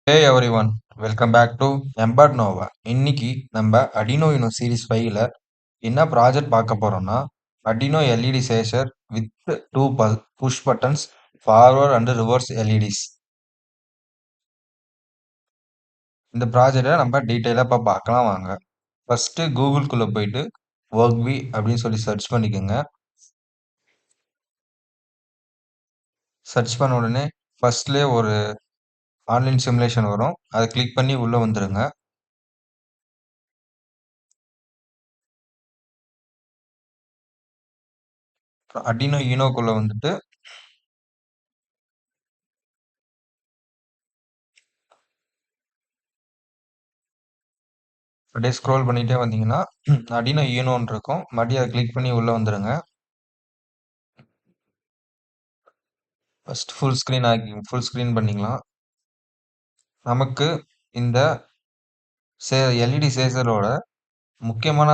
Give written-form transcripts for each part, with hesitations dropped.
Hey everyone, welcome back to எம்பர்ட் நோவா. இன்னைக்கு நம்ம அடினோ யூனோ சீரிஸ் 5ல என்ன ப்ராஜெக்ட் பார்க்க போறோம்னா Arduino LED chaser with two push buttons forward and reverse LEDs. இந்த ப்ராஜெக்டை நம்ம டீட்டெயிலாக இப்போ பார்க்கலாம் வாங்க. ஃபர்ஸ்ட் கூகுள்குள்ளே போயிட்டு ஒர்க்வி அப்படின்னு சொல்லி சர்ச் பண்ணிக்கோங்க. சர்ச் பண்ண உடனே ஃபர்ஸ்ட்லேயே ஒரு ஆன்லைன் சிமுலேஷன் வரும். அதை கிளிக் பண்ணி உள்ளே வந்துடுங்க. அடினோ யூனோக்குள்ளே வந்துட்டு அப்படியே ஸ்க்ரோல் பண்ணிட்டே வந்தீங்கன்னா அடினோ யூனோன்னு இருக்கும். மறுபடியும் அதை கிளிக் பண்ணி உள்ளே வந்துடுங்க. ஃபர்ஸ்ட் ஃபுல் ஸ்க்ரீன் பண்ணிக்கலாம். நமக்கு இந்த எல்இடி சேசரோட முக்கியமான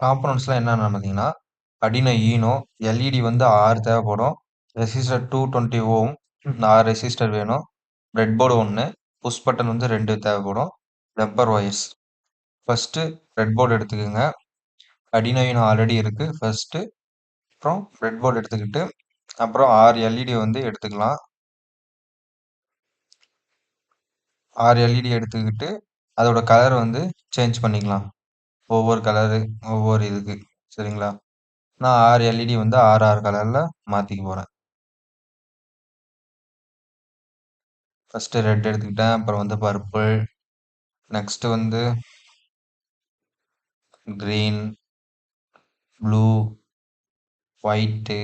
காம்பனன்ட்ஸ்லாம் என்னென்னு பார்த்தீங்கன்னா அடினோ ஈனோ, எல்இடி வந்து 6 தேவைப்படும், ரெசிஸ்டர் 220 ஓம் 6 ரெசிஸ்டர் வேணும், பிரெட் போர்டு 1, புஷ் பட்டன் வந்து 2 தேவைப்படும், rubber wires. First bread board எடுத்துக்கோங்க. அடினோ ஈனோ ஆல்ரெடி இருக்குது. ஃபர்ஸ்ட்டு அப்புறம் பிரெட் போர்டு எடுத்துக்கிட்டு அப்புறம் 6 எல்இடி வந்து எடுத்துக்கலாம். 6 எல்இடி எடுத்துக்கிட்டு அதோட கலர் வந்து சேஞ்ச் பண்ணிக்கலாம். ஒவ்வொரு கலரு ஒவ்வொரு இதுக்கு, சரிங்களா? நான் 6 எல்இடி வந்து 6 கலரில் மாற்றிக்க போகிறேன். ஃபஸ்ட்டு ரெட் எடுத்துக்கிட்டேன், அப்புறம் வந்து பர்பிள், நெக்ஸ்ட்டு வந்து க்ரீன், ப்ளூ, ஒயிட்டு,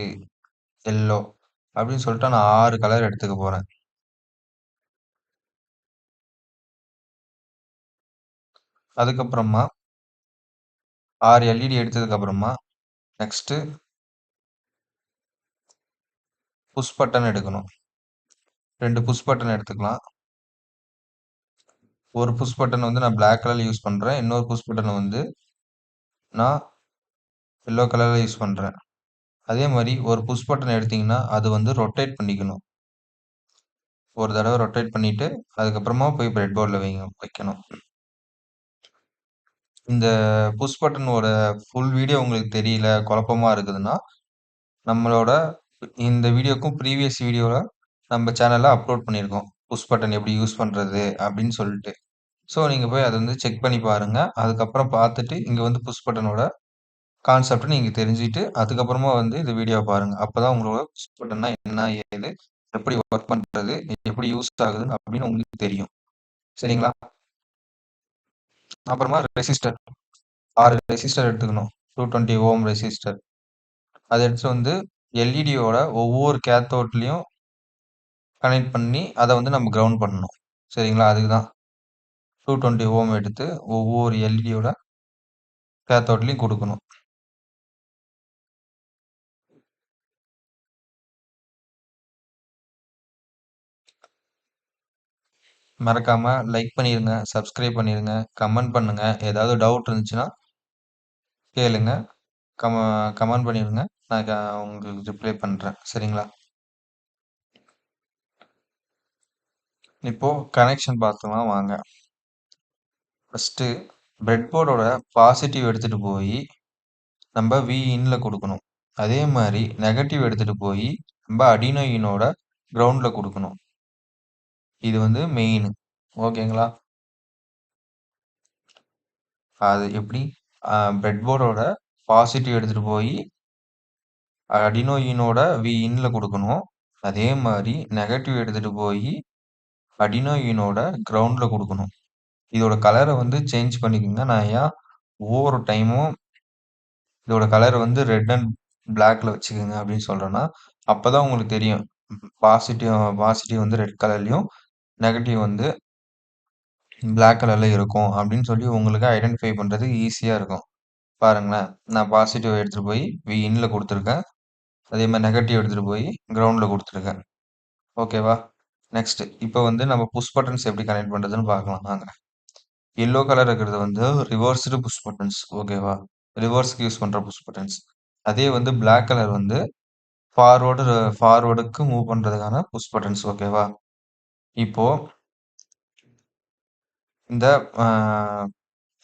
எல்லோ அப்படின்னு சொல்லிட்டு நான் 6 கலர் எடுத்துக்க போகிறேன். அதுக்கப்புறமா 6 எல்இடி எடுத்ததுக்கப்புறமா நெக்ஸ்ட்டு புஷ் பட்டன் எடுக்கணும். 2 புஷ் பட்டன் எடுத்துக்கலாம். ஒரு புஷ் பட்டன் வந்து நான் பிளாக் கலரில் யூஸ் பண்ணுறேன், இன்னொரு புஷ் பட்டனை வந்து நான் எல்லோ கலரில் யூஸ் பண்ணுறேன். அதே மாதிரி ஒரு புஷ் பட்டன் எடுத்தீங்கன்னா அது வந்து ரொட்டேட் பண்ணிக்கணும். ஒரு தடவை ரொட்டேட் பண்ணிவிட்டு அதுக்கப்புறமா போய் பிரெட் போர்டில் வைக்கணும். இந்த புஷ் பட்டனோட ஃபுல் வீடியோ உங்களுக்கு தெரியல, குழப்பமா இருக்குதுன்னா நம்மளோட இந்த வீடியோக்கும் ப்ரீவியஸ் வீடியோவில் நம்ம சேனலில் அப்லோட் பண்ணியிருக்கோம், புஷ் பட்டன் எப்படி யூஸ் பண்ணுறது அப்படின்னு சொல்லிட்டு. ஸோ நீங்கள் போய் அதை வந்து செக் பண்ணி பாருங்கள். அதுக்கப்புறம் பார்த்துட்டு இங்கே வந்து புஷ் பட்டனோட கான்செப்ட் நீங்கள் தெரிஞ்சுட்டு அதுக்கப்புறமா வந்து இந்த வீடியோவை பாருங்கள். அப்போ தான் உங்களோட புஷ் பட்டன்னா என்ன, ஏது, எப்படி ஒர்க் பண்ணுறது, எப்படி யூஸ் ஆகுது அப்படின்னு உங்களுக்கு தெரியும், சரிங்களா? அப்புறமா ரெசிஸ்டர் 6 ரெசிஸ்டர் எடுத்துக்கணும். 220 ஓம் ரெசிஸ்டர் அதை எடுத்து வந்து எல்இடியோட ஒவ்வொரு கேத்தோட்லேயும் கனெக்ட் பண்ணி அதை வந்து நம்ம கிரவுண்ட் பண்ணணும், சரிங்களா? அதுக்கு தான் 220 ஓம் எடுத்து ஒவ்வொரு எல்இடியோட கேத்தோட்லேயும் கொடுக்கணும். மறக்காமல் லைக் பண்ணிடுங்க, சப்ஸ்கிரைப் பண்ணிடுங்க, கமெண்ட் பண்ணுங்கள். ஏதாவது டவுட் இருந்துச்சுன்னா கேளுங்க, கமெண்ட் பண்ணிடுங்க, நான் உங்களுக்கு ரிப்ளை பண்ணுறேன், சரிங்களா? இப்போது கனெக்ஷன் பார்த்துலாம் வாங்க. ஃபஸ்ட்டு பிரெட் போர்டோட பாசிட்டிவ் எடுத்துகிட்டு போய் நம்ம விஇன்ல கொடுக்கணும். அதே மாதிரி நெகட்டிவ் எடுத்துகிட்டு போய் நம்ம அடினோ யூனோட கிரவுண்டில் கொடுக்கணும். இது வந்து மெயின், ஓகேங்களா? அது எப்படி பிரெட் போர்டோட பாசிட்டிவ் எடுத்துகிட்டு போய் அடினோ யூனோட விஇன்ல கொடுக்கணும். அதே மாதிரி நெகட்டிவ் எடுத்துகிட்டு போய் அடினோ யூனோட கிரவுண்டில் கொடுக்கணும். இதோட கலரை வந்து சேஞ்ச் பண்ணிக்கோங்க. நான் ஏன் ஒவ்வொரு டைமும் இதோட கலர் வந்து ரெட் அண்ட் பிளாக்ல வச்சுக்கோங்க அப்படின்னு சொல்கிறேன்னா அப்போ தான் உங்களுக்கு தெரியும் பாசிட்டிவ் வந்து ரெட் கலர்லையும் நெகட்டிவ் வந்து பிளாக் கலரில் இருக்கும் அப்படின்னு சொல்லி உங்களுக்கு ஐடென்டிஃபை பண்ணுறதுக்கு ஈஸியாக இருக்கும். பாருங்களேன், நான் பாசிட்டிவ் எடுத்துகிட்டு போய் விஇன்ல கொடுத்துருக்கேன், அதே மாதிரி நெகட்டிவ் எடுத்துகிட்டு போய் கிரவுண்டில் கொடுத்துருக்கேன், ஓகேவா? நெக்ஸ்ட் இப்போ வந்து நம்ம புஷ் பட்டன்ஸ் எப்படி கனெக்ட் பண்ணுறதுன்னு பார்க்கலாம் வாங்க. எல்லோ கலர் இருக்கிறது வந்து ரிவர்ஸ்டு புஷ் பட்டன்ஸ். ஓகேவா? ரிவர்ஸ்க்கு யூஸ் பண்ற புஷ் பட்டன்ஸ். அதே வந்து பிளாக் கலர் வந்து ஃபார்வர்டுக்கு மூவ் பண்றதுக்கான புஷ் பட்டன்ஸ். ஓகேவா? இப்போ இந்த அ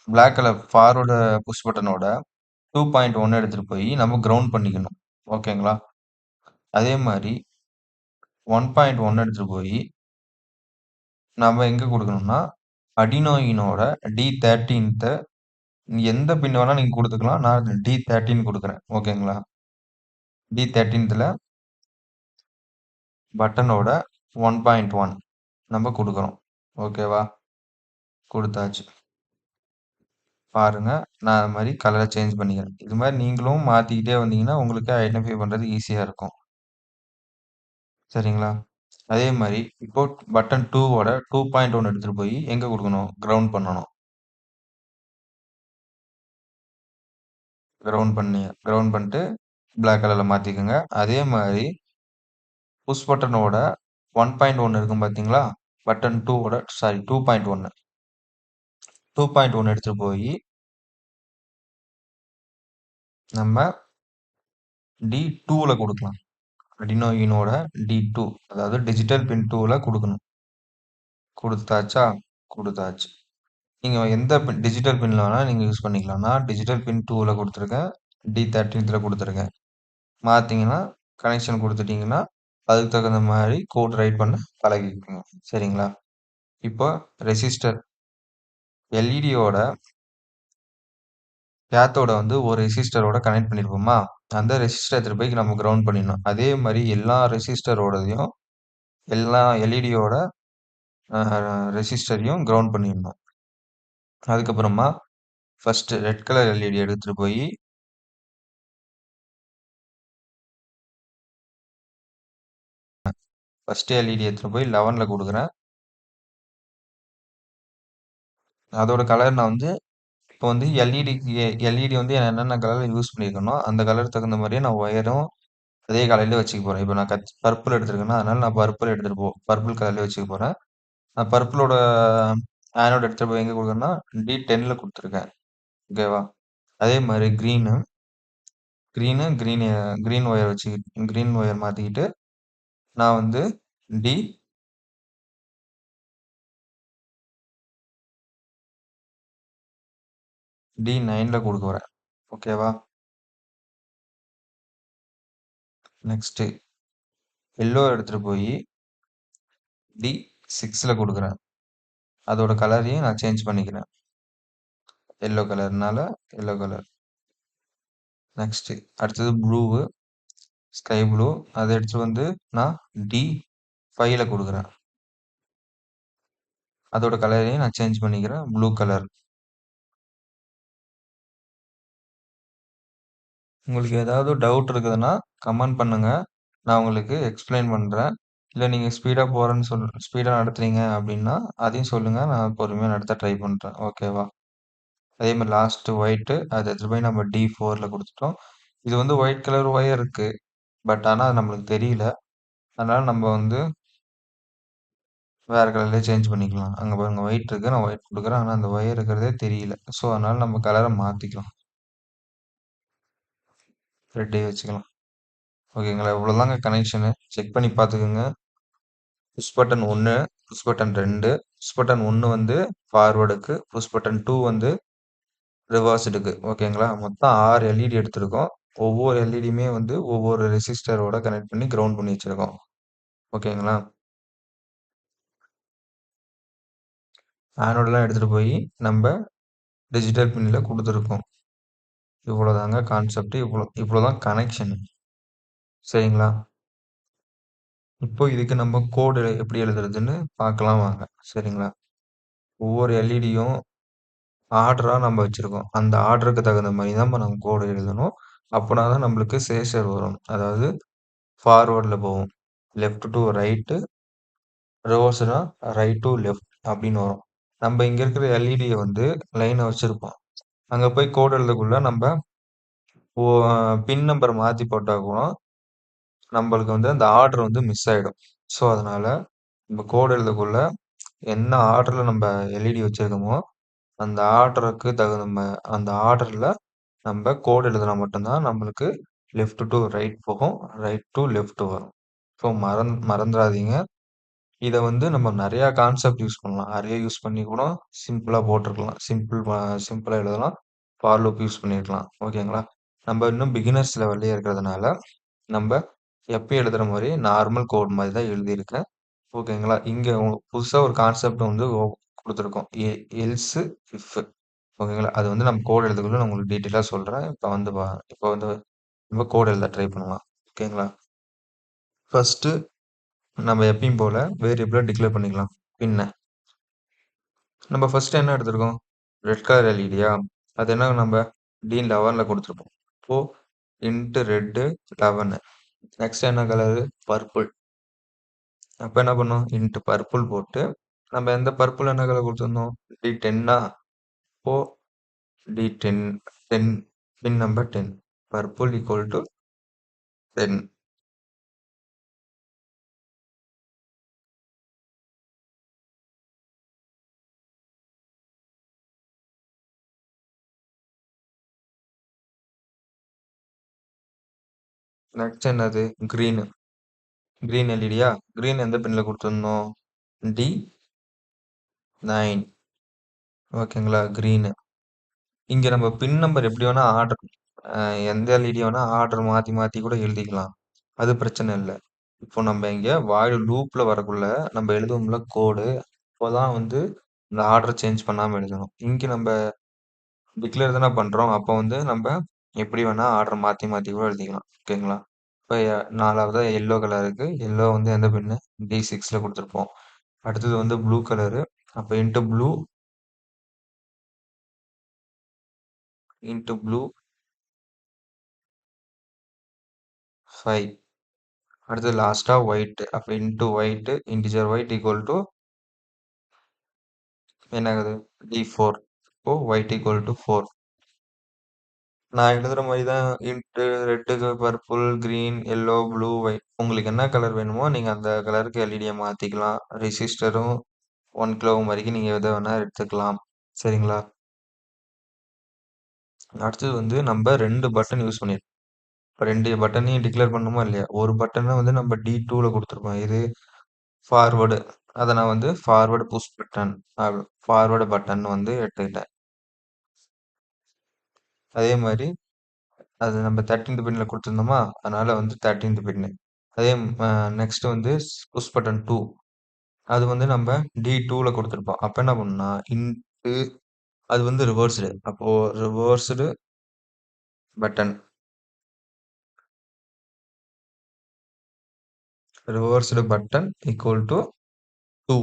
பிளாக் கலர் ஃபார்வர்டு புஷ் பட்டனோட 2.1 எடுத்துட்டு போய் நம்ம கிரவுண்ட் பண்ணிக்கணும். ஓகேங்களா? அதே மாரி 1.1 எடுத்துட்டு போயி நம்ம எங்க குடுக்கணும்னா, Arduinoட D13த்த எந்த பின் வேணா நீங்க குடுத்துக்கலாம். நான் D13 குடுக்குறேன். ஓகேங்களா? D13த்துல பட்டனோட 1.1 நம்ம குடுக்குறோம். ஓகேவா? குடுத்தாச்சு. பாருங்க. நான் அது மாரி கலர சேஞ்ச் பண்ணிக்கிறேன். இது மாரி நீங்களும் மாத்திக்கிட்டே வந்தீங்கன்னா, உங்களுக்கு ஐடென்டிஃபை பண்றது ஈஸியா இருக்கும். சரிங்களா? அதே மாரி இப்போ பட்டன் 2வோட 2.1 எடுத்துட்டு போய் எங்க குடுக்கணும்? கிரவுண்ட் பண்ணணும். கிரவுண்ட் பண்ணிட்டு பிளாக் கலர்ல மாத்திக்கங்க. அதே மாரி புஷ் பட்டனோட 1.1 இருக்கும் பார்த்தீங்களா? பட்டன் 2வோட சாரி 2.1 2.1 எடுத்துட்டு போயி நம்ம D2ல குடுக்கலாம். Arduino Unoட D2 அதாவது டிஜிட்டல் பின் 2ல குடுக்கணும். குடுத்தாச்சா? குடுத்தாச்சு. நீங்க எந்த பின் டிஜிட்டல் பின்ல வேணா நீங்க யூஸ் பண்ணிக்கலாம். நான் டிஜிட்டல் பின் 2ல குடுத்துருக்கேன். D13ல குடுத்துருக்கேன். மாத்தீங்கன்னா, கனெக்ஷன் குடுத்துட்டீங்கன்னா, அதுக்கு தகுந்த மாரி கோட் ரைட் பண்ண பழகிக்கங்க. சரிங்களா? இப்போ ரெசிஸ்டர் எல்இடியோட கேத்தோட வந்து ஒரு ரெசிஸ்டரோட கனெக்ட் பண்ணியிருப்போமா, அந்த ரெசிஸ்டர் எடுத்துட்டு போய் நம்ம கிரவுண்ட் பண்ணிடணும். அதே மாரி எல்லா ரெசிஸ்டரோடதையும் எல்லா எல்இடியோட அ ரெசிஸ்டரையும் கிரவுண்ட் பண்ணிடணும். அதுக்கப்புறமா ஃபர்ஸ்ட் ரெட் கலர் எல்இடி எடுத்துட்டு போயி ஃபர்ஸ்ட் எல்இடி எடுத்துட்டு போய் 11ல குடுக்குறேன். அதோட கலர் நான் வந்து இப்போ வந்து எல்இடி வந்து என்னென்ன கலர்ல யூஸ் பண்ணியிருக்கேனோ, அந்த கலருக்கு தகுந்த மாரியே நான் ஒயரும் அதே கலர்லயே வச்சுக்க போறேன். இப்போ நான் பர்பிள் எடுத்திருக்கேன்னா, அதனால நான் பர்பிள் கலர்லயே வச்சுக்க போறேன். நான் பர்பிளோட ஆனோட் எடுத்துட்டு போய் எங்க குடுக்குறேன்னா, D10ல குடுத்துருக்கேன். ஓகேவா? அதே மாரி கிரீன் கிரீன் ஒயர் மாத்திக்கிட்டு, நான் வந்து டி D9ல குடுக்க போறேன். ஓகேவா? நெக்ஸ்ட்டு எல்லோ எடுத்துட்டு போயி D6ல குடுக்குறேன். அதோட கலரையும் நான் சேஞ்ச் பண்ணிக்கிறேன். எல்லோ கலர்னால எல்லோ கலர். நெக்ஸ்ட்டு அடுத்தது ஸ்கை ப்ளூ. அத எடுத்துட்டு வந்து நான் D5ல குடுக்குறேன். அதோட கலரையும் நான் சேஞ்ச் பண்ணிக்கிறேன். Blue colour. உங்களுக்கு ஏதாவது டவுட் இருக்குதுன்னா, கமெண்ட் பண்ணுங்க. நான் உங்களுக்கு எக்ஸ்பிளைன் பண்றேன். இல்ல நீங்க ஸ்பீடா நடத்துறீங்க அப்டின்னா, அதையும் சொல்லுங்க. நான் பொறுமையா நடத்த ட்ரை பண்றேன். ஓகேவா? அதே மாரி லாஸ்ட் ஒயிட் அத எடுத்துட்டு போய் நம்ம D4ல குடுத்துட்டோம். இது வந்து ஒயிட் கலர் ஒயர் இருக்கு. பட் ஆனா அது நம்மளுக்கு தெரியல. அதனால நம்ம வந்து வேற கலர்லயே சேஞ்ச் பண்ணிக்கலாம். அங்க பாருங்க ஒயிட் இருக்கு. நான் ஒயிட் குடுக்குறேன். ஆனா அந்த ஒயர் இருக்கிறதே தெரியல. ஸோ அதனால நம்ம கலர மாத்திக்கலாம். ரெட்டே வச்சுக்கலாம். ஓகேங்களா? இவ்வளோதாங்க கனெக்ஷனு. செக் பண்ணி பார்த்துக்கங்க. Push button 1, push button 2, push button 1 வந்து ஃபார்வர்டுக்கு, புஷ் பட்டன் 2 வந்து ரிவர்ஸ்டுக்கு. ஓகேங்களா? மொத்தம் 6 எல்இடி எடுத்திருக்கோம். ஒவ்வொரு எல்இடியுமே வந்து ஒவ்வொரு ரெசிஸ்டரோட கனெக்ட் பண்ணி கிரவுண்ட் பண்ணி வச்சிருக்கோம். ஓகேங்களா? ஆனோடெல்லாம் எடுத்துட்டு போய் நம்ப டிஜிட்டல் பின்ல குடுத்துருக்கோம். இவ்வளோதாங்க கான்செப்ட். இவ்வளோதான் கனெக்ஷன். சரிங்களா? இப்போ இதுக்கு நம்ம கோடு எப்படி எழுதுறதுன்னு பார்க்கலாம் வாங்க. சரிங்களா? ஒவ்வொரு எல்இடியும் ஆர்டரா நம்ம வச்சிருக்கோம். அந்த ஆர்டருக்கு தகுந்த மாரி தான் நம்ம கோடு எழுதணும். அப்பனா தான் நம்மளுக்கு சேஷர் வரும். அதாவது ஃபார்வர்ட்ல போகும். லெஃப்ட் டூ ரைட்டு, ரிவர்ஸ்னா ரைட் டூ லெஃப்ட் அப்படின்னு வரும். நம்ம இங்க இருக்கிற எல்இடிய வந்து லைனா வச்சிருப்போம். அங்க போய் கோடு எழுதக்குள்ள நம்ப ஓ பின் நம்பர் மாத்தி போட்டா கூட நம்மளுக்கு வந்து அந்த ஆர்டர் வந்து மிஸ் ஆயிடும். ஸோ அதனால நம்ம கோடு எழுதக்குள்ள என்ன ஆர்டர்ல நம்ம எல்இடி வச்சிருக்கோமோ, அந்த ஆர்டருக்கு அந்த ஆர்டர்ல நம்ம கோட் எழுதுனா மட்டும் தான் நம்மளுக்கு லெஃப்ட் டூ ரைட் போகும். ரைட் டூ லெஃப்ட் வரும். ஸோ மறந்துறாதீங்க. இத வந்து நம்ம நெறையா கான்செப்ட் யூஸ் பண்ணலாம். அரே யூஸ் பண்ணி கூட சிம்பிளா போட்டுருக்கலாம். சிம்பிளா எழுதலாம். ஃபார் லூப் யூஸ் பண்ணியிருக்கலாம். ஓகேங்களா? நம்ம இன்னும் பிகினர்ஸ் லெவல்லயே இருக்கிறதுனால, நம்ப எப்பயும் எழுதுற மாரி நார்மல் கோட் மாரி தான் எழுதியிருக்கேன். ஓகேங்களா? இங்க புதுசா ஒரு கான்செப்ட் வந்து குடுத்துருக்கோம். Else, if. ஓகேங்களா? அது வந்து நம்ம கோட் எழுதக்குள்ள நான் உங்களுக்கு டீட்டெயிலா சொல்றேன். இப்ப வந்து நம்ம கோட் எழுத ட்ரை பண்ணலாம். ஓகேங்களா? ஃபர்ஸ்ட்டு நம்ம எப்பயும் போல வேரியபிள டிக்ளேர் பண்ணிக்கலாம். பின்ன. நம்ம ஃபர்ஸ்ட் என்ன எடுத்திருக்கோம்? ரெட் கலர் எல்இடியா? அது என்ன நம்ம D11ல குடுத்துருப்போம். இப்போ இன்ட் ரெட் 11. நெக்ஸ்ட் என்ன கலரு? பர்பிள். அப்ப என்ன பண்ணோம்? இன்ட் பர்பிள் போட்டு, நம்ம எந்த பர்பிள் என்ன கலர் குடுத்துருந்தோம்? D10ஆ? அப்போ D10 10 pin number 10. Purple equal to 10. Next என்னது? கிரீனு. கிரீன் எல்இடியா? கிரீன் எந்த பின்ல குடுத்துருந்தோம்? D9. ஓகேங்களா? கிரீனு. இங்க நம்ம பின் நம்பர் எப்படி வேணா ஆர்டர் எந்த எல்இடி வேணா ஆர்டர் மாத்தி மாத்தி கூட எழுதிக்கலாம். அது பிரச்சனை இல்ல. இப்போ நம்ம இங்க வாய்ல் லூப்ல வரக்குள்ள நம்ம எழுதுவோம்ல கோடு, அப்போதான் வந்து இந்த ஆர்டர் சேஞ்ச் பண்ணாம எழுதணும். இங்க நம்ம டிக்ளேர் தானே பண்றோம். அப்போ வந்து நம்ம எப்படி வேணா ஆர்டர் மாத்தி மாத்தி கூட எழுதிக்கலாம். ஓகேங்களா? இப்ப 4வதா எல்லோ கலர் இருக்கு. எல்லோ வந்து எந்த பின்னு? D6ல குடுத்துருப்போம். அடுத்தது வந்து ப்ளூ கலரு. அப்ப இன்டு ப்ளூ 5. அடுத்தது லாஸ்ட்டா ஒயிட். அப்ப into white integer white equal to என்ன ஆகுது? D4. இப்போ ஒயிட் ஈக்குவல் டூ 4. நான் எழுதுற மாரி தான் இன்ட்டு ரெட்டுக்கு purple, green, yellow, blue, white. உங்களுக்கு என்ன கலர் வேணுமோ நீங்க அந்த கலருக்கு எல்இடிய மாத்திக்கலாம். ரெசிஸ்டரும் 1 கிலோ ஓம் வரைக்கும் நீங்க எத வேணா எடுத்துக்கலாம். சரிங்களா? அடுத்தது வந்து நம்ம 2 பட்டன் யூஸ் பண்ணியிருக்கோம். இப்ப 2 பட்டனையும் டிக்ளேர் பண்ணணுமா இல்லையா? ஒரு பட்டன வந்து நம்ம D2ல குடுத்துருப்போம். இது ஃபார்வர்டு. அத நான் வந்து forward push button forward button வந்து எடுத்துக்கிட்டேன். அதே மாரி அது நம்ம 13த் பின்ல குடுத்துருந்தோமா, அதனால வந்து 13த் பின்னு. அதே நெக்ஸ்ட் வந்து புஷ் பட்டன் 2. அது வந்து நம்ம D2ல குடுத்துருப்போம். அப்ப என்ன பண்ணணும்னா, இன்ட்டு அது வந்து ரிவர்ஸ்டு. அப்போ button reversed button equal to 2.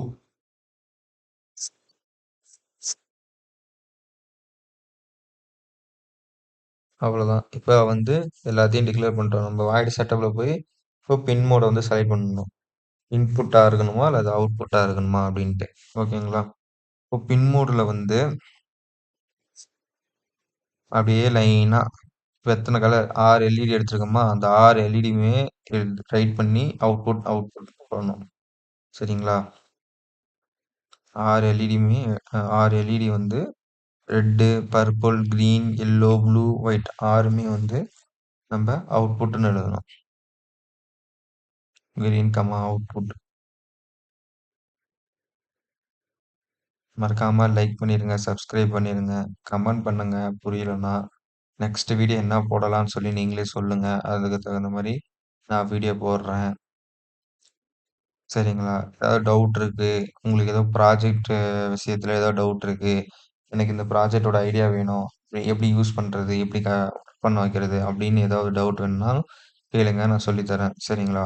அவ்வளோதான். இப்ப வந்து எல்லாத்தையும் டிக்ளேர் பண்ணிட்டோம். நம்ம வாய்ட் செட்டப்ல போய் இப்போ பின் மோட வந்து செலக்ட் பண்ணணும். இன்புட்டா இருக்கணுமா? அல்லது அவுட்புட்டா இருக்கணுமா? அப்படின்ட்டு. ஓகேங்களா? இப்போ பின் மோடுல வந்து அப்படியே லைனா இப்ப எத்தன கலர் 6 எல்இடி எடுத்திருக்கோமா, அந்த 6 எல்இடியுமே ரைட் பண்ணி அவுட்புட் பண்ணணும். சரிங்களா? 6 எல்இடியுமே 6 எல்இடி வந்து red, purple, green, yellow, blue, white 6மே வந்து நம்ம அவுட்புட்ன்னு எழுதணும். Green, output. மறக்காம லைக் பண்ணிருங்க, சப்ஸ்கிரைப் பண்ணிருங்க, கமெண்ட் பண்ணுங்க புரியலன்னா. நெக்ஸ்ட் வீடியோ என்ன போடலாம்னு சொல்லி நீங்களே சொல்லுங்க. அதுக்கு தகுந்த மாரி நான் வீடியோ போடுறேன். சரிங்களா? ஏதாவது டவுட் இருக்கு, உங்களுக்கு ஏதோ ப்ராஜெக்ட் விஷயத்துல ஏதாவது டவுட் இருக்கு, எனக்கு இந்த ப்ராஜெக்ட்டோட ஐடியா வேணும், எப்படி யூஸ் பண்றது, எப்படி ஒர்க் பண்ண வைக்கிறது அப்படின்னு ஏதாவது டவுட் வேணும்னாலும் கேளுங்க, நான் சொல்லி தரேன். சரிங்களா?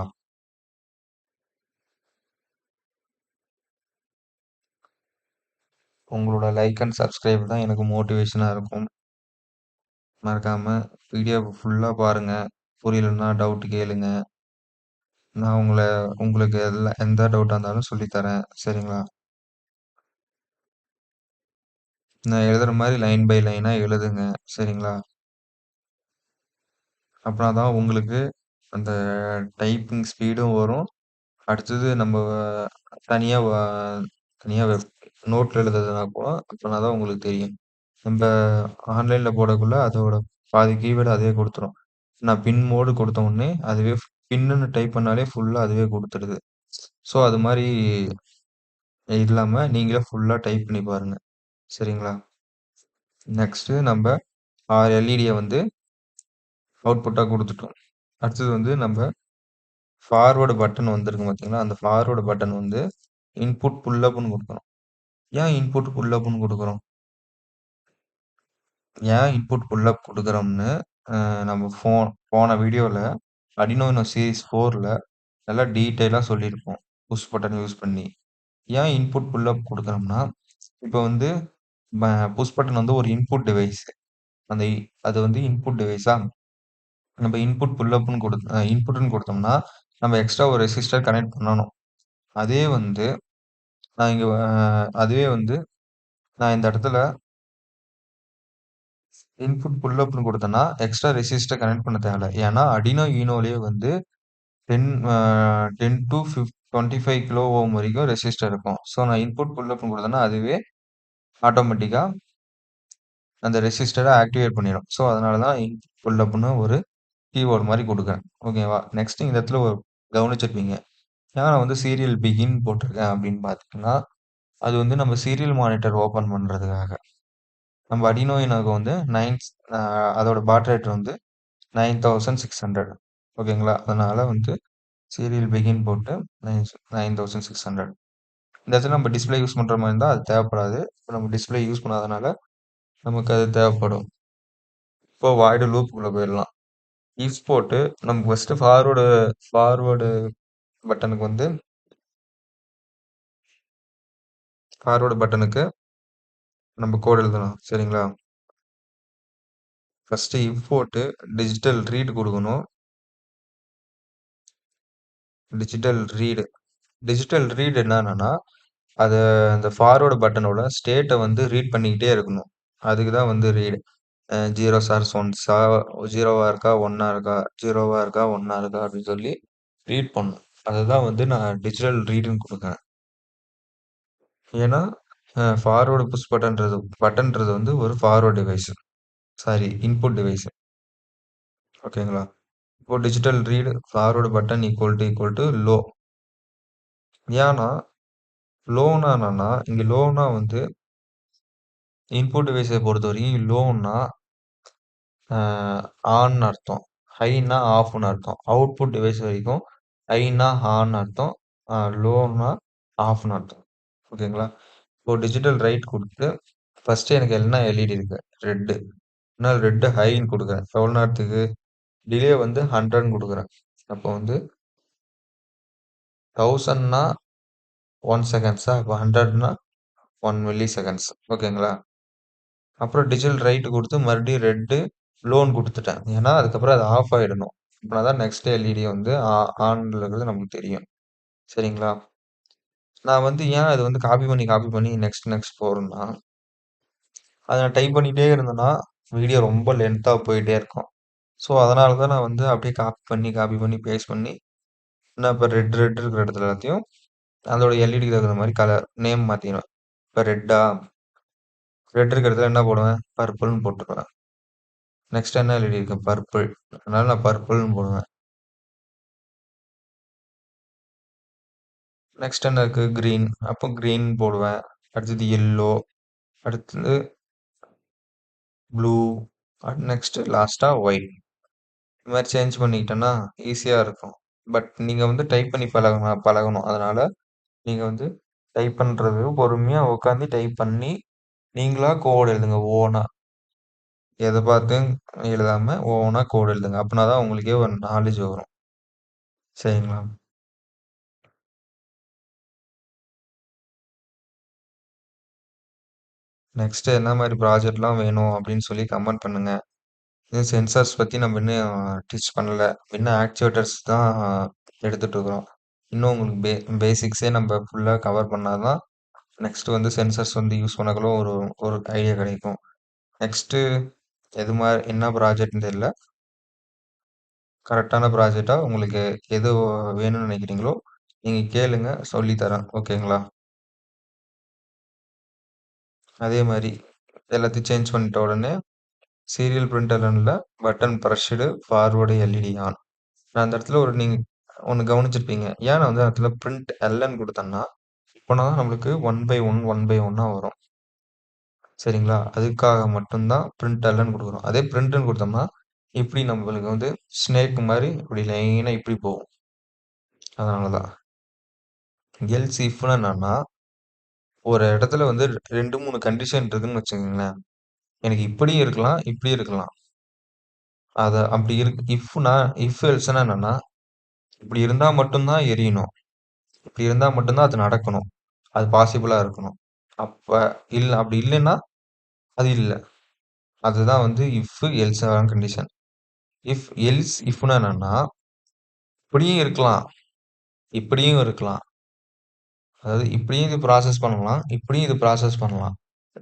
உங்களோட லைக் அண்ட் சப்ஸ்கிரைப் தான் எனக்கு மோட்டிவேஷனா இருக்கும். மறக்காம வீடியோ ஃபுல்லா பாருங்க. புரியலன்னா டவுட் கேளுங்க. நான் உங்களுக்கு எந்த டவுட்டா இருந்தாலும் சொல்லி தரேன். சரிங்களா? நான் எழுதுற மாரி லைன் பை லைனா எழுதுங்க. சரிங்களா? அப்பனா தான் உங்களுக்கு அந்த டைப்பிங் ஸ்பீடும் வரும். அடுத்தது நம்ம தனியா தனியா நோட்ல எழுதுறதுனா கூட அப்பனா தான் உங்களுக்கு தெரியும். நம்ப ஆன்லைன்ல போடக்குள்ள அதோட பாதி கீவேர்ட் அதுவே குடுத்துரும். நான் பின் மோடு குடுத்த உடனே அதுவே பின்னுன்னு டைப் பண்ணாலே ஃபுல்லா அதுவே குடுத்துருது. ஸோ அது மாரி இல்லாம நீங்களே ஃபுல்லா டைப் பண்ணி பாருங்க. சரிங்களா? நெக்ஸ்ட்டு நம்ப 6 எல்இடிய வந்து அவுட்புட்டா குடுத்துட்டோம். அடுத்தது வந்து நம்ப ஃபார்வர்ட் பட்டன் வந்திருக்கு பார்த்தீங்களா? அந்த ஃபார்வர்ட் பட்டன் வந்து இன்புட் புல் அப்ன்னு குடுக்கணும். ஏன் இன்புட் புல் அப்ன்னு குடுக்குறோம்? ஏன் இன்புட் புல் அப் குடுக்குறோம்னு நம்ம போன வீடியோல Arduino சீரிஸ் 4ல நல்லா டீட்டெயிலா சொல்லியிருப்போம். புஷ் பட்டன் யூஸ் பண்ணி. ஏன் இன்புட் புல் அப் குடுக்குறோம்னா, இப்ப வந்து ம புஷ் பட்டன் வந்து ஒரு இன்புட் டிவைஸ். அந்த அது வந்து இன்புட் டிவைஸா, நம்ம இன்புட் புல் அப்ன்னு இன்புட்ன்னு குடுத்தோம்னா, நம்ம எக்ஸ்ட்ரா ஒரு ரெசிஸ்டர் கனெக்ட் பண்ணணும். அதே வந்து நான் இங்க அதுவே வந்து நான் இந்த இடத்துல இன்புட் புல் அப்ன்னு குடுத்தேன்னா, எக்ஸ்ட்ரா ரெசிஸ்டர் கனெக்ட் பண்ண தேவையில்ல. ஏன்னா, Arduino Unoலயே வந்து 10 10 டூ 25 கிலோ ஓம் வரைக்கும் ரெசிஸ்டர் இருக்கும். ஸோ, நான் இன்புட் புல் அப்ன்னு குடுத்தேன்னா, அதுவே ஆட்டோமேட்டிக்கா அந்த ரெசிஸ்டர ஆக்டிவேட் பண்ணிடும். ஸோ, அதனால தான் இன்புட் புல் அப்ன்னு ஒரு கீவேர்ட் மாரி குடுக்குறேன். ஓகேவா? நெக்ஸ்ட் இந்த இடத்துல கவனிச்சிருப்பீங்க. ஏன் நான் வந்து சீரியல் பிகின் போட்டிருக்கேன் அப்படின்னு பார்த்தீங்கன்னா, அது வந்து நம்ம சீரியல் மானிட்டர் ஓப்பன் பண்றதுக்காக. நம்ம Arduino Unoக்கு வந்து அ அதோட பாட் ரேட் வந்து 9600 ஓகேங்களா? அதனால வந்து சீரியல் பிகின் போட்டு 9600 இந்த இடத்துல நம்ம டிஸ்ப்ளே யூஸ் பண்ற மாரி இருந்தா அது தேவைப்படாது. இப்ப நம்ம டிஸ்ப்ளே யூஸ் பண்ணாதனால நமக்கு அது தேவைப்படும். இப்போ வாய்டு லூப்க்குள்ள போயிரலாம். இஃப் போட்டு நம்ம ஃபர்ஸ்ட் ஃபார்வர்டு பட்டனுக்கு வந்து ஃபார்வர்டு பட்டனுக்கு நம்ம கோட் எழுதணும். சரிங்களா? ஃபர்ஸ்ட் இஃப் போட்டு டிஜிட்டல் ரீட் குடுக்கணும். டிஜிட்டல் ரீட் டிஜிட்டல் ரீட் என்னன்னா, அத அந்த ஃபார்வர்ட் பட்டனோட ஸ்டேட்ட வந்து ரீட் பண்ணிக்கிட்டே இருக்கணும். அதுக்கு தான் வந்து ரீட். 0 சார்ஸ் 1ஸா 0வா இருக்கா, 1ஆ இருக்கா, 0வா இருக்கா, 1ஆ இருக்கா அப்படின்னு சொல்லி ரீட் பண்ணணும். அதுதான் வந்து நான் டிஜிட்டல் ரீடுன்னு குடுக்குறேன். ஏன்னா, ஃபார்வர்ட் புஷ் பட்டன்றது வந்து ஒரு forward device. Sorry input device. ஓகேங்களா? இப்போ digital read forward button equal to low. ஏன்னா, லோன்னா என்னன்னா, இங்க லோன்னா வந்து இன்புட் டிவைஸ பொறுத்தவரைக்கும் லோன்னா அ ஆன்னு அர்த்தம். ஹைன்னா ஆஃப்ன்னு அர்த்தம். அவுட்புட் டிவைஸ் வரைக்கும் ஹைன்னா ஆன்னு அர்த்தம். லோன்னா ஆஃப்ன்னு அர்த்தம். ஓகேங்களா? இப்போ டிஜிட்டல் ரைட் குடுத்து ஃபர்ஸ்ட் எனக்கு என்ன எல்இடி இருக்கு? ரெட். நான் ரெட் ஹைன்னு குடுக்குறேன். எவ்வளோ நேரத்துக்கு? டிலே வந்து 100ன்னு குடுக்குறேன். அப்போ வந்து 1000ன்னா 1 செகண்ட்ஸா? அப்போ 100ன்னா 1 மில்லி செகண்ட்ஸ். ஓகேங்களா? அப்புறம் டிஜிட்டல் ரைட் குடுத்து மறுபடியும் ரெட் லோன்னு குடுத்துட்டேன். ஏன்னா, அதுக்கப்புறம் அது ஆஃப் ஆயிடணும். அப்பனா தான் நெக்ஸ்ட் எல்இடி வந்து ஆன்ல இருக்கிறது நமக்கு தெரியும். சரிங்களா? நான் வந்து ஏன் அத வந்து காப்பி பண்ணி நெக்ஸ்ட் போறேன்னா, அத நான் டைப் பண்ணிட்டே இருந்தேன்னா, வீடியோ ரொம்ப லென்த்தா போயிட்டே இருக்கும். ஸோ, அதனால தான் நான் வந்து அப்படியே காப்பி பண்ணி பேஸ்ட் பண்ணி, நான் இப்ப ரெட் இருக்கிற இடத்துல எல்லாத்தையும் அதோட எல்இடிக்கு தகுந்த மாரி நேம் மாத்திருவேன். இப்ப ரெட் இருக்கிற இடத்துல என்ன போடுவேன்? பர்பிள்ன்னு போட்டுருவேன். நெக்ஸ்ட் என்ன எல்இடி இருக்கு? பர்பிள். அதனால நான் பர்பிள்ன்னு போடுவேன். நெக்ஸ்ட் என்ன இருக்கு? கிரீன். அப்போ கிரீன் போடுவேன். அடுத்தது எல்லோ. அடுத்தது ப்ளூ. நெக்ஸ்ட் லாஸ்ட்டா ஒயிட். இந்த மாரி சேஞ்ச் பண்ணிக்கிட்டேன்னா, ஈஸியா இருக்கும். பட் நீங்க வந்து டைப் பண்ணி பழகணும். அதனால நீங்க வந்து டைப் பண்றது பொறுமையா உட்காந்து டைப் பண்ணி, நீங்களா கோட் எழுதுங்க ஓனா. எத பார்த்தும் எழுதாம ஓனா கோட் எழுதுங்க. அப்பனா தான் உங்களுக்கே ஒரு நாலேட்ஜ் வரும். சரிங்களா? நெக்ஸ்ட் என்ன மாரி ப்ராஜெக்ட்லாம் வேணும் அப்படின்னு சொல்லி கமெண்ட் பண்ணுங்க. இன்னும் சென்சார்ஸ் பத்தி நம்ம இன்னும் டீச் பண்ணல. இன்னும் ஆக்சுவேட்டர்ஸ் தான் எடுத்துட்டு இருக்கிறோம். இன்னும் உங்களுக்கு பேசிக்ஸே நம்ம ஃபுல்லா கவர் பண்ணா தான், நெக்ஸ்ட் வந்து சென்சார்ஸ் வந்து யூஸ் பண்ணக்குள்ள ஒரு ஒரு ஐடியா கிடைக்கும். நெக்ஸ்ட்டு எது மாரி என்ன ப்ராஜெக்ட்ன்னு தெரியல. கரெக்ட்டான ப்ராஜெக்ட்டா உங்களுக்கு எது வேணும்னு நினைக்கிறீங்களோ, நீங்க கேளுங்க சொல்லி தரேன். ஓகேங்களா? அதே மாரி எல்லாத்தையும் சேஞ்ச் பண்ணிட்ட உடனே சீரியல் பிரிண்டர்ல button pressed forward LED on. நான் அந்த இடத்துல நீங்க ஒண்ணு கவனிச்சிருப்பீங்க. ஏன் நான் வந்து அந்த இடத்துல பிரிண்ட் எல்ன்னு குடுத்தேன்னா, அப்பனா தான் நம்மளுக்கு 1 பை 1, 1 பை 1 வரும். சரிங்களா? அதுக்காக மட்டும் தான் பிரிண்ட் எல்ன்னு குடுக்குறோம். அதே பிரிண்ட்ன்னு குடுத்தோம்னா, இப்டி நம்மளுக்கு வந்து ஸ்னேக் மாரி இப்டி லைனா இப்டி போகும். அதனால தான். எல்ஸ் இஃப்னா என்னன்னா, ஒரு இடத்துல வந்து 2, 3 கண்டிஷன் இருக்குன்னு வச்சுக்கங்களேன். எனக்கு இப்படியும் இருக்கலாம், இப்படியும் இருக்கலாம். அப்படி இஃப்னா எல்ஸ்னா என்னன்னா, இப்படி இருந்தா மட்டும் தான் எரியணும். இப்படி இருந்தா மட்டும் தான் அது நடக்கணும். அது பாசிபிளா இருக்கணும். அப்ப அப்படி இல்லன்னா, அது இல்ல. அதுதான் வந்து எல்ஸான கண்டிஷன். இஃப்னா என்னன்னா, இப்படியும் இருக்கலாம், இப்படியும் இருக்கலாம். அதாவது இப்படியும் இது ப்ராசஸ் பண்ணலாம், இப்படியும் இது ப்ராசஸ் பண்ணலாம்.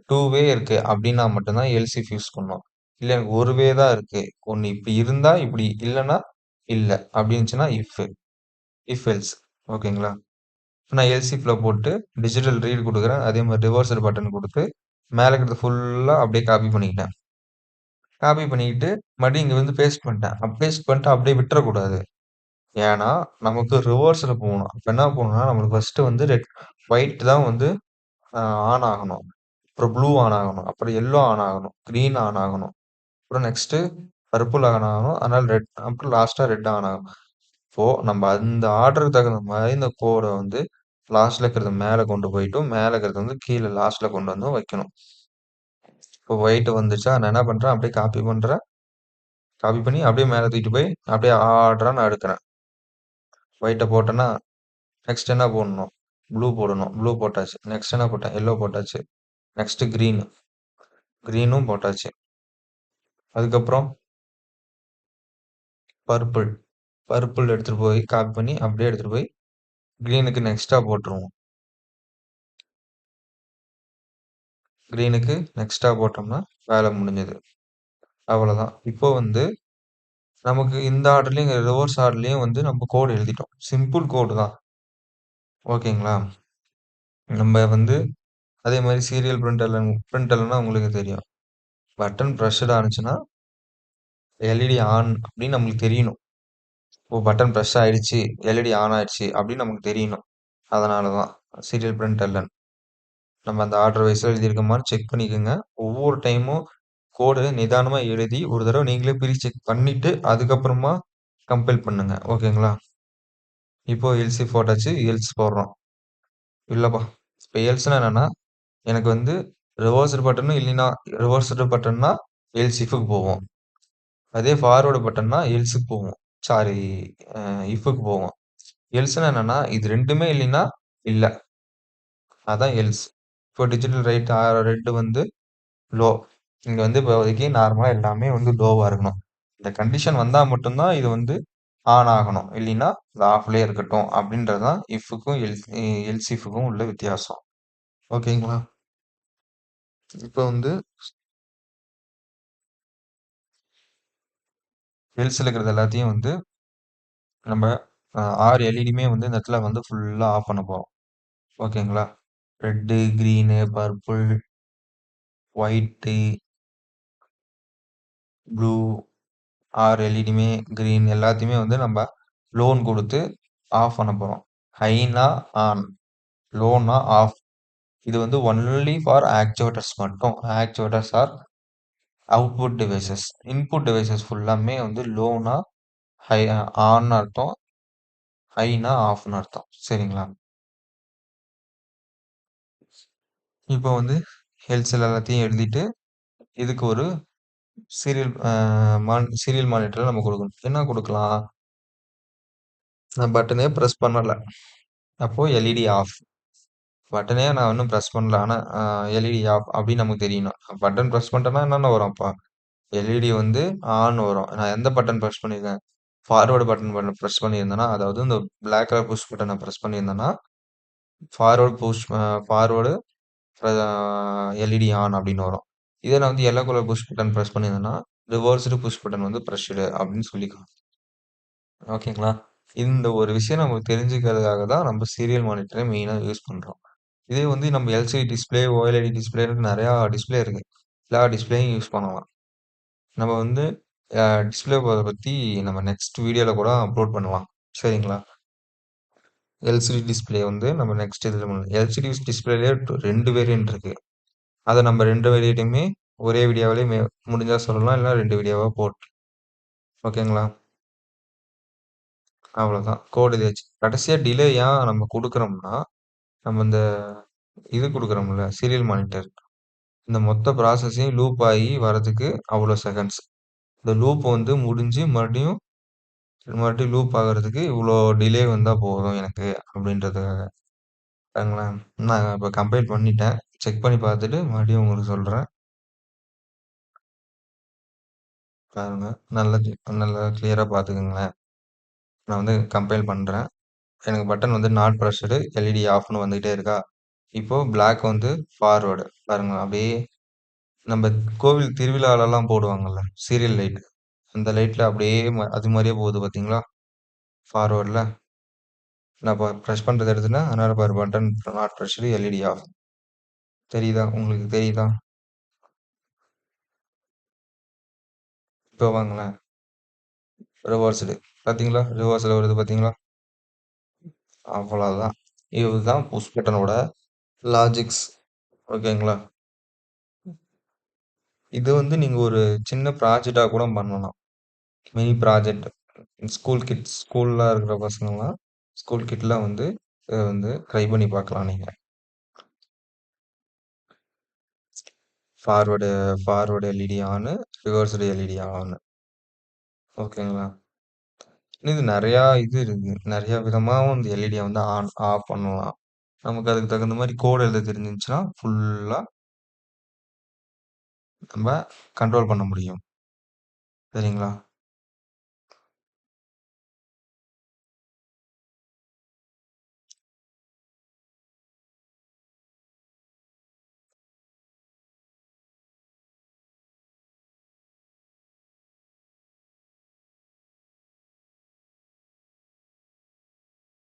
2 வே இருக்கு அப்படின்னா மட்டும் தான் எல்ஸ் இஃப் யூஸ் பண்ணணும். இல்ல எனக்கு 1 வே தான் இருக்கு. ஒண்ணு இப்படி இருந்தா இப்படி, இல்லன்னா இல்ல. அப்படி இருந்துச்சுன்னா எல்ஸ். ஓகேங்களா? நான் எல்ஸ் இஃப்ல போட்டு டிஜிட்டல் ரீட் குடுக்குறேன். அதே மாரி ரிவர்ஸ்டு பட்டன் குடுத்து, மேல இருக்கிறது ஃபுல்லா அப்படியே காப்பி பண்ணிக்கிட்டேன். காப்பி பண்ணிக்கிட்டு, மறுபடியும் இங்க வந்து பேஸ்ட் பண்ணிட்டேன். பேஸ்ட் பண்ணிட்டு அப்படியே விட்டுறக்கூடாது. ஏன்னா, நமக்கு ரிவர்ஸ்ல போகணும். அப்ப என்ன பண்ணணும்னா, நம்மளுக்கு ஃபர்ஸ்ட்டு வந்து ஒயிட் தான் வந்து அ ஆன் ஆகணும். அப்புறம் ப்ளூ ஆன் ஆகணும். அப்புறம் எல்லோ ஆன் ஆகணும். கிரீன் ஆன் ஆகணும். அப்புறம் நெக்ஸ்ட்டு பர்பிள் ஆன் ஆகணும். அதனால அப்புறம் லாஸ்ட்டா ரெட் ஆன் ஆகும். இப்போ நம்ம அந்த ஆர்டருக்கு தகுந்த மாரி இந்த கோட வந்து லாஸ்ட்ல இருக்கிறத மேல கொண்டு போயிட்டும், மேல இருக்கிறத வந்து கீழ லாஸ்ட்ல கொண்டு வந்து வைக்கணும். இப்போ ஒயிட் வந்துச்சா, நான் என்ன பண்றேன், அப்படியே காப்பி பண்றேன். காப்பி பண்ணி அப்படியே மேல தூக்கிட்டு போய், அப்படியே ஆர்டரா நான் அடுக்குறேன். ஒயிட்ட போட்டேன்னா, நெக்ஸ்ட் என்ன போடணும்? ப்ளூ போடணும். ப்ளூ போட்டாச்சு. நெக்ஸ்ட் என்ன போட்டேன்? எல்லோ போட்டாச்சு. Next green. கிரீனும் போட்டாச்சு. அதுக்கப்புறம் பர்பிள். பர்பிள் எடுத்துட்டு போய் காப்பி பண்ணி அப்படியே எடுத்துட்டு போய் கிரீனுக்கு நெக்ஸ்ட்டா போட்டுருவோம். கிரீனுக்கு நெக்ஸ்ட்டா போட்டோம்னா, வேலை முடிஞ்சது. அவ்வளதான். இப்போ வந்து நமக்கு இந்த ஆர்டர்லயும், ரிவர்ஸ் ஆர்டர்லயும் வந்து நம்ம கோட் எழுதிட்டோம். சிம்பிள் கோடு தான். ஓகேங்களா? நம்ம வந்து அதே மாரி சீரியல் பிரிண்டர்லனா உங்களுக்கு தெரியும். பட்டன் பிரஷ்டு ஆனுச்சுன்னா, எல்இடி ஆன் அப்படின்னு நம்மளுக்கு தெரியணும். ஓ! பட்டன் பிரஷ் ஆயிடுச்சு, எல்இடி ஆன் ஆயிடுச்சு அப்படின்னு நமக்கு தெரியணும். அதனால தான் சீரியல் பிரிண்டர்ல நம்ம அந்த ஆர்டர் வைஸ்ல எழுதியிருக்கோமான்னு செக் பண்ணிக்கோங்க. ஒவ்வொரு டைமும் கோடு நிதானமா எழுதி, ஒரு தடவ நீங்களே செக் பண்ணிட்டு, அதுக்கப்புறமா கம்பைல் பண்ணுங்க. ஓகேங்களா? இப்போ எல்சி போட்டாச்சு. எல்ஸ் போடுறோம். இல்லப்பா. இப்ப எல்ஸ்ன்னா என்னன்னா, எனக்கு வந்து ரிவர்ஸ்டு பட்டனும் இல்லைன்னா ரிவர்ஸ்டு பட்டன்னா எல்ஸ் இஃப்க்கு போகும். அதே ஃபார்வர்டு பட்டன்னா எல்ஸ்க்கு போகும். சாரி அ இஃப்க்கு போகும். எல்ஸ்ன்னா என்னன்னா, இது 2மே இல்லைன்னா, இல்ல. அதான் எல்ஸ். இப்போ டிஜிட்டல் ரெட் வந்து லோ. இங்க வந்து இப்போதைக்கு நார்மலா எல்லாமே வந்து லோவா இருக்கணும். இந்த கண்டிஷன் வந்தா மட்டும் தான் இது வந்து ஆன் ஆகணும். இல்லைன்னா, இது ஆஃப்லயே இருக்கட்டும். அப்படின்றது தான் இஃப்க்கும் எல்ஸ் இஃப்க்கும் உள்ள வித்தியாசம். ஓகேங்களா? இப்ப வந்து எல்ஸ்ல இருக்கிறது எல்லாத்தையும் வந்து நம்ம 6 எல்இடியுமே வந்து இந்த இடத்துல வந்து ஃபுல்லா ஆஃப் பண்ண போறோம். ஓகேங்களா? Red, green, purple, white, blue 6 எல்இடியுமே கிரீன் எல்லாத்தையுமே வந்து நம்ம லோன்னு குடுத்து ஆஃப் பண்ண போறோம். ஹைனா ஆன், லோன்னா ஆஃப். இது வந்து ஒன்லி ஃபார் ஆக்சுவேட்டர்ஸ் மட்டும். Actuators are output devices. Input devices ஃபுல்லாமே வந்து லோன்னா ஹை ஆன்னு அர்த்தம். ஹைனா ஆஃப்ன்னு அர்த்தம். சரிங்களா? இப்போ வந்து எல்சில எல்லாத்தையும் எழுதிட்டு, இதுக்கு ஒரு சீரியல் மானிட்டர் நம்ம குடுக்கணும். என்ன குடுக்கலாம்? நான் பட்டனே பிரஸ் பண்ணல. அப்போ எல்இடி ஆஃப். பட்டனே நான் இன்னும் பிரஸ் பண்ணல. ஆனா எல்இடி ஆஃப் அப்படின்னு நமக்கு தெரியணும். பட்டன் பிரஸ் பண்ணிட்டேன்னா என்னென்ன வரும் அப்ப? எல்இடி வந்து ஆன் வரும். நான் எந்த பட்டன் பிரஸ் பண்ணியிருக்கேன்? ஃபார்வர்ட் பட்டன் பிரஸ் பண்ணியிருந்தேன்னா, அதாவது இந்த பிளாக் கலர் புஷ் பட்டன பிரஸ் பண்ணியிருந்தேன்னா, ஃபார்வர்டு எல்இடி ஆன் அப்படின்னு வரும். இதே நான் வந்து yellow colour push button press பண்ணியிருந்தேன்னா, ரிவர்ஸ்டு புஷ் பட்டன் வந்து பிரஷ்டு அப்படின்னு சொல்லி ஓகேங்களா? இந்த ஒரு விஷயம் நமக்கு தெரிஞ்சுக்கிறதுக்காக தான் நம்ம சீரியல் மானிட்டர மெயினா யூஸ் பண்றோம். இதே வந்து நம்ம எல்சிடி டிஸ்ப்ளே, ஓஎல்இடி டிஸ்ப்ளேன்னு நெறையா டிஸ்ப்ளே இருக்கு. எல்லா டிஸ்ப்ளேயும் யூஸ் பண்ணலாம். நம்ம வந்து டிஸ்ப்ளே பத்தி நம்ம நெக்ஸ்ட் வீடியோல கூட அப்லோட் பண்ணலாம். சரிங்களா? எல்சிடி டிஸ்ப்ளே வந்து நம்ம நெக்ஸ்ட் இதுல பண்ணலாம். எல்சிடி டிஸ்ப்ளேலயே 2 வேரியன்ட் இருக்கு. அத நம்ம 2 வேரியண்ட்டுமே ஒரே வீடியோவிலே முடிஞ்சா சொல்லலாம். இல்ல 2 வீடியோவா போட்டு ஓகேங்களா? அவ்வளோதான். கோட் எழுதியாச்சு. கடைசியா டிலே ஏன் நம்ம குடுக்குறோம்னா, நம்ம இந்த இது குடுக்குறோம்ல, சீரியல் மானிட்டர். இந்த மொத்த ப்ராசஸையும் லூப் ஆகி வரதுக்கு அவ்வளோ செகண்ட்ஸ். இந்த லூப் வந்து முடிஞ்சு மறுபடியும் லூப் ஆகுறதுக்கு இவ்வளோ டிலே வந்தா போதும் எனக்கு அப்படின்றதுக்காக. பாருங்களேன். நான் இப்ப கம்பைல் பண்ணிட்டேன். செக் பண்ணி பார்த்துட்டு மறுபடியும் உங்களுக்கு சொல்றேன். பாருங்க. நல்லா கிளியரா பார்த்துக்கங்களேன். நான் வந்து கம்பைல் பண்றேன். எனக்கு பட்டன் வந்து நாட் பிரஸ்டு எல்இடி ஆஃப்னு வந்துகிட்டே இருக்கா. இப்போ பிளாக் வந்து ஃபார்வர்டு. பாருங்க அப்படியே நம்ம கோவில் திருவிழாலலாம் போடுவாங்கல்ல சீரியல் லைட். அந்த லைட்ல அப்படியே அது மாதிரியே போகுது பார்த்தீங்களா? ஃபார்வர்டில் நான் இப்போ ப்ரெஸ் பண்ணுறது எடுத்துன்னா அதனால பாரு button not pressed LED of. தெரியுதா? உங்களுக்கு தெரியுதா? இப்போ வாங்களேன். ரிவர்ஸ்டு. பார்த்தீங்களா? ரிவர்ஸில் வருது பார்த்தீங்களா? அவ்வளோதான். இதுதான் புஷ் பட்டனோட லாஜிக்ஸ். ஓகேங்களா? இது வந்து நீங்க ஒரு சின்ன ப்ராஜெக்ட்டா கூட பண்ணலாம். Mini project. ஸ்கூல்லாம் இருக்கிற பசங்கலாம் ஸ்கூல் கிட்லாம் வந்து இத வந்து ட்ரை பண்ணி பார்க்கலாம் நீங்க. Forward forward LED on, reversed LED on. ஓகேங்களா? இது நெறையா இது இருக்கு. நெறைய விதமாவும் இந்த எல்இடிய வந்து ஆன், ஆஃப் பண்ணலாம். நமக்கு அதுக்கு தகுந்த மாரி கோட் எழுத தெரிஞ்சுச்சுன்னா, ஃபுல்லா நம்ம கண்ட்ரோல் பண்ண முடியும். சரிங்களா?